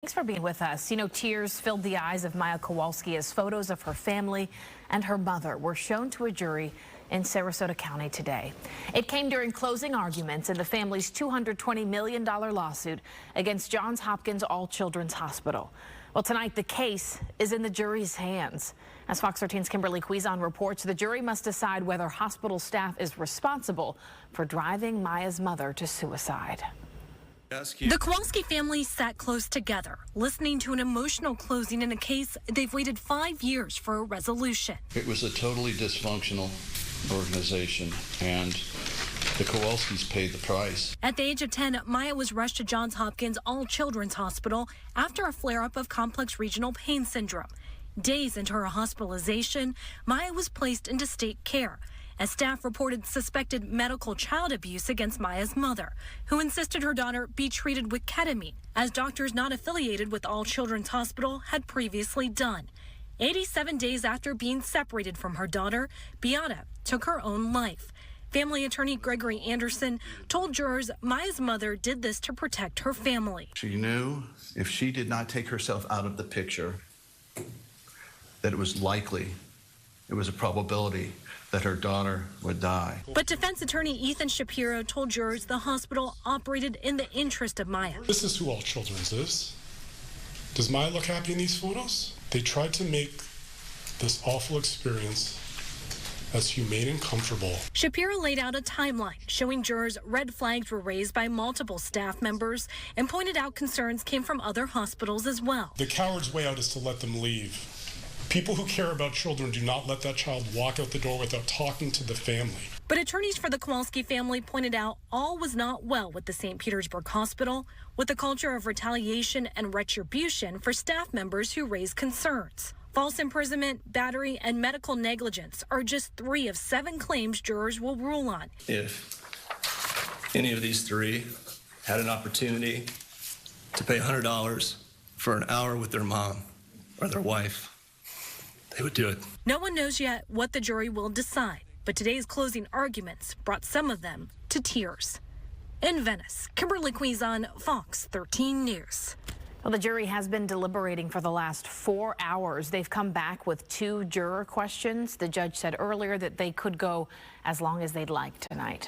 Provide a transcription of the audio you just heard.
Thanks for being with us. You know, tears filled the eyes of Maya Kowalski as photos of her family and her mother were shown to a jury in Sarasota County today. It came during closing arguments in the family's $220 million lawsuit against Johns Hopkins All Children's Hospital. Well, tonight the case is in the jury's hands. As Fox 13's Kimberly Quizon reports, the jury must decide whether hospital staff is responsible for driving Maya's mother to suicide. The Kowalski family sat close together, listening to an emotional closing in a case they've waited 5 years for a resolution. It was a totally dysfunctional organization, and the Kowalskis paid the price. At the age of 10, Maya was rushed to Johns Hopkins All Children's Hospital after a flare-up of complex regional pain syndrome. Days into her hospitalization, Maya was placed into state care, as staff reported suspected medical child abuse against Maya's mother, who insisted her daughter be treated with ketamine, as doctors not affiliated with All Children's Hospital had previously done. 87 days after being separated from her daughter, Beata took her own life. Family attorney Gregory Anderson told jurors Maya's mother did this to protect her family. She knew if she did not take herself out of the picture, that it was likely, it was a probability that her daughter would die. But defense attorney Ethan Shapiro told jurors the hospital operated in the interest of Maya. This is who All Children's is. Does Maya look happy in these photos? They tried to make this awful experience as humane and comfortable. Shapiro laid out a timeline showing jurors red flags were raised by multiple staff members and pointed out concerns came from other hospitals as well. The coward's way out is to let them leave. People who care about children do not let that child walk out the door without talking to the family. But attorneys for the Kowalski family pointed out all was not well with the St. Petersburg Hospital, with a culture of retaliation and retribution for staff members who raised concerns. False imprisonment, battery, and medical negligence are just 3 of 7 claims jurors will rule on. If any of these 3 had an opportunity to pay $100 for an hour with their mom or their wife, they would do it. No one knows yet what the jury will decide, but today's closing arguments brought some of them to tears. In Venice, Kimberly Quizon, Fox 13 News. Well, the jury has been deliberating for the last 4 hours. They've come back with 2 juror questions. The judge said earlier that they could go as long as they'd like tonight.